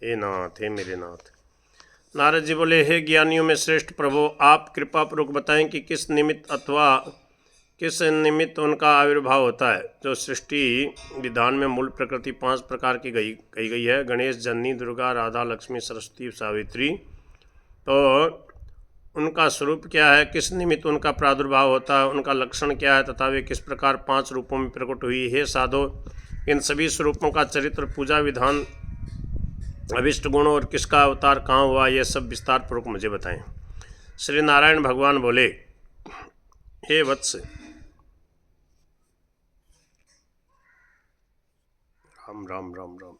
हे नाथ, हे मेरे नाथ। नारद जी बोले, हे ज्ञानियों में श्रेष्ठ प्रभु, आप कृपा पूर्वक बताएं कि किस निमित्त अथवा किस निमित्त उनका आविर्भाव होता है। जो सृष्टि विधान में मूल प्रकृति 5 प्रकार की कही गई है, गणेश, जननी, दुर्गा, राधा, लक्ष्मी, सरस्वती, सावित्री, तो उनका स्वरूप क्या है, किस निमित्त उनका प्रादुर्भाव होता है, उनका लक्षण क्या है तथा वे किस प्रकार 5 रूपों में प्रकट हुई। हे साधो, इन सभी स्वरूपों का चरित्र, पूजा विधान, अभिष्ट गुण और किसका अवतार कहाँ हुआ, यह सब विस्तार पूर्वक मुझे बताएं। श्री नारायण भगवान बोले, हे वत्स, राम राम राम राम,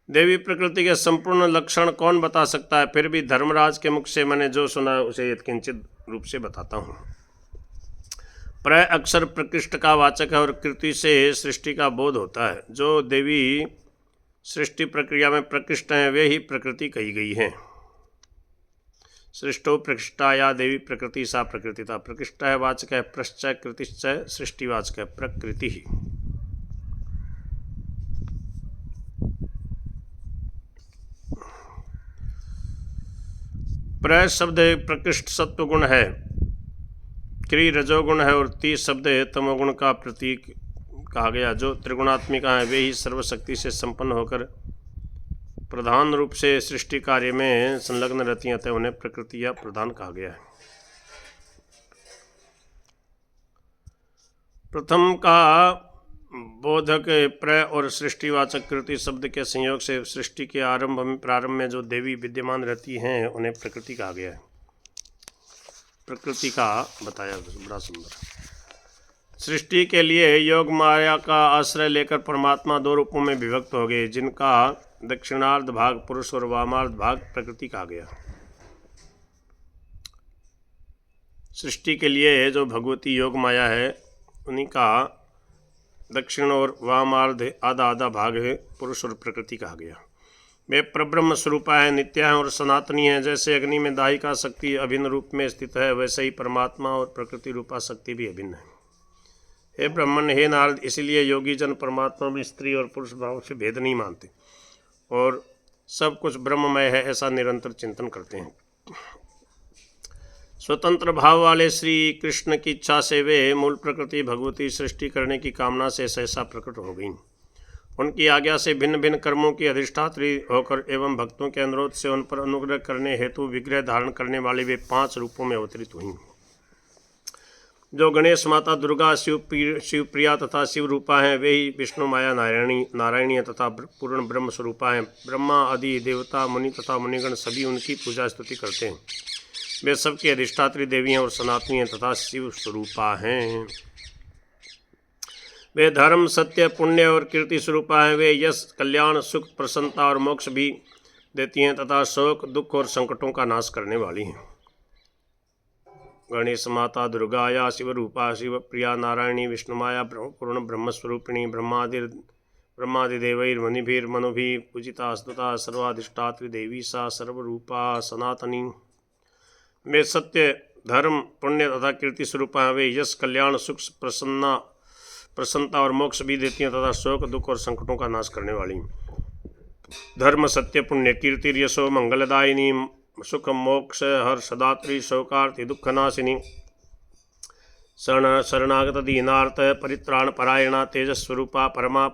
देवी प्रकृति के संपूर्ण लक्षण कौन बता सकता है। फिर भी धर्मराज के मुख से मैंने जो सुना उसे यत्किंचित रूप से बताता हूँ। प्र अक्षर प्रकृष्ट का वाचक है और कृति से सृष्टि का बोध होता है। जो देवी सृष्टि प्रक्रिया में प्रकृष्ट हैं वे ही प्रकृति कही गई हैं। सृष्टो प्रकृष्टा या देवी प्रकृति सा प्रकृतिता। प्रकृष्ट है वाचक है प्रश्चय, कृतिश्चय सृष्टिवाचक है प्रकृति ही। प्र शब्द प्रकृष्ट सत्व गुण है, क्री रजोगुण है और 30 शब्द तमोगुण का प्रतीक कहा गया। जो त्रिगुणात्मिका है वे ही सर्वशक्ति से संपन्न होकर प्रधान रूप से सृष्टि कार्य में संलग्न रहती हैं, अतः उन्हें प्रकृति या प्रधान कहा गया है। प्रथम का बोधक प्र और सृष्टिवाचक कृति शब्द के संयोग से सृष्टि के प्रारंभ में जो देवी विद्यमान रहती हैं उन्हें प्रकृति कहा गया है। प्रकृति का बताया बड़ा सुंदर। सृष्टि के लिए योग माया का आश्रय लेकर परमात्मा 2 रूपों में विभक्त हो गए, जिनका दक्षिणार्ध भाग पुरुष और वामार्ध भाग प्रकृति कहा गया। सृष्टि के लिए जो भगवती योग माया है उन्हीं का दक्षिण और वामार्ध आधा आधा भाग है पुरुष और प्रकृति कहा गया। वे परब्रह्म स्वरूपा है, नित्य है और सनातनी है। जैसे अग्नि में दाहिका शक्ति अभिन्न रूप में स्थित है, वैसे ही परमात्मा और प्रकृति रूपा शक्ति भी अभिन्न है। हे ब्राह्मण, हे नारद, इसलिए योगी जन परमात्मा में स्त्री और पुरुष भाव से भेद नहीं मानते और सब कुछ ब्रह्ममय है ऐसा निरंतर चिंतन करते हैं। स्वतंत्र भाव वाले श्री कृष्ण की इच्छा से वे मूल प्रकृति भगवती सृष्टि करने की कामना से सहसा प्रकट हो गई। उनकी आज्ञा से भिन्न भिन्न कर्मों की अधिष्ठात्री होकर एवं भक्तों के अनुरोध से उन पर अनुग्रह करने हेतु विग्रह धारण करने वाली वे 5 रूपों में अवतरित हुई। जो गणेश माता दुर्गा शिवप्रिया तथा शिव रूपा हैं वे ही विष्णु माया नारायणी तथा पूर्ण ब्रह्म स्वरूपा हैं। ब्रह्मा आदि देवता मुनि तथा मुनिगण सभी उनकी पूजा स्तुति करते हैं। वे सबकी अधिष्ठात्री देवी हैं और सनातनी हैं तथा शिव स्वरूपा हैं। वे धर्म, सत्य, पुण्य और कीर्ति स्वरूपा हैं। वे यश, कल्याण, सुख, प्रसन्नता और मोक्ष भी देती हैं तथा शोक, दुख और संकटों का नाश करने वाली हैं। गणेश माता दुर्गा या शिव रूपा शिव प्रिया नारायणी विष्णुमाया पूर्ण ब्रह्मस्वरूपिणी ब्रह्मादि देवैर मुनिभिर मनुभिः पूजिता स्तुता सर्वाधिष्ठात्री देवी सा सर्वरूपा सनातनी। वे सत्य, धर्म, पुण्य तथा कीर्ति स्वरूपा हैं। वे यश, कल्याण, सुख, प्रसन्नता और मोक्ष भी देती हैं तथा शोक, दुख और संकटों का नाश करने वाली। धर्म, सत्य, पुण्य, कीर्ति, यशो मंगलदायिनी, सुख, मोक्ष, हर्षदात्री, शोकार्ति, दुखनाशिनी, शरणागत दीनार्थ परित्राण परायणा, तेजस्वरूपा परमा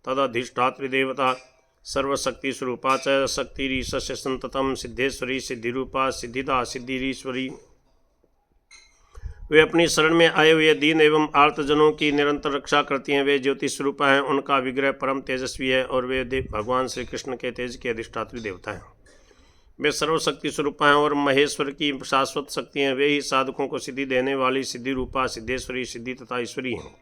तदधिष्ठात्री देवता, सर्वशक्ति स्वरूपा च शक्तिरीशस्य संततम, सिद्धेश्वरी, सिद्धिरूपा, सिद्धिदा, सिद्धिरीश्वरी। वे अपनी शरण में आए हुए दीन एवं आर्तजनों की निरंतर रक्षा करती हैं। वे ज्योति स्वरूपा हैं, उनका विग्रह परम तेजस्वी है और वे भगवान श्री कृष्ण के तेज के अधिष्ठात्री देवता हैं। वे सर्वशक्ति स्वरूपा हैं और महेश्वर की शाश्वत शक्ति हैं। वे ही साधकों को सिद्धि देने वाली सिद्धि रूपा, सिद्धेश्वरी, सिद्धि तथा ईश्वरी हैं।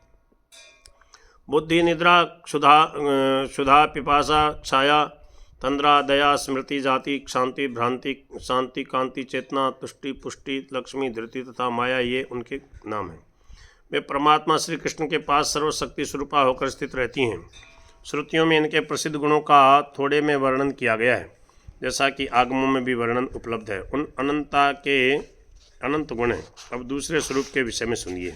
बुद्धि, निद्रा, क्षुधा, पिपासा, छाया, तंद्रा, दया, स्मृति, जाति, शांति, भ्रांति, शांति, कांति, चेतना, तुष्टि, पुष्टि, लक्ष्मी, धृति तथा माया ये उनके नाम हैं। वे परमात्मा श्री कृष्ण के पास सर्वशक्ति स्वरूपा होकर स्थित रहती हैं। श्रुतियों में इनके प्रसिद्ध गुणों का थोड़े में वर्णन किया गया है, जैसा कि आगमों में भी वर्णन उपलब्ध है। उन अनंता के अनंत गुण हैं। अब दूसरे स्वरूप के विषय में सुनिए।